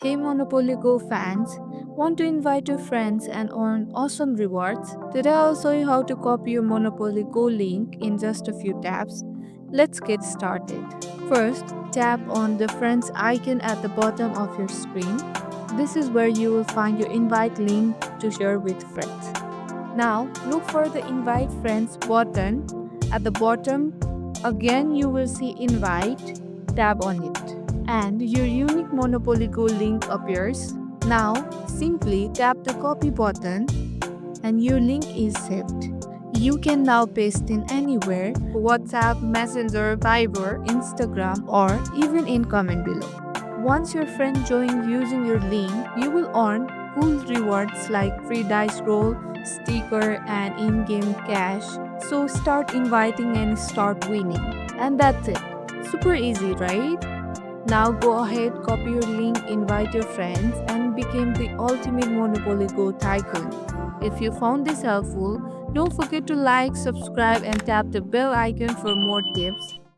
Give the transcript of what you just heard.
Hey Monopoly Go fans, want to invite your friends and earn awesome rewards? Today I'll show you how to copy your Monopoly Go link in just a few taps. Let's get started. First, tap on the friends icon at the bottom of your screen. This is where you will find your invite link to share with friends. Now, look for the invite friends button at the bottom. Again, you will see invite, tap on it and your unique Monopoly Go link appears. Now, simply tap the copy button and your link is saved. You can now paste in anywhere WhatsApp, Messenger, Viber, Instagram, or even in comment below. Once your friend joins using your link, you will earn cool rewards like free dice roll, sticker, and in game cash. So start inviting and start winning. And that's it. Super easy, right? Now go ahead, copy your link, invite your friends, and become the ultimate Monopoly Go tycoon. If you found this helpful, don't forget to like, subscribe, and tap the bell icon for more tips.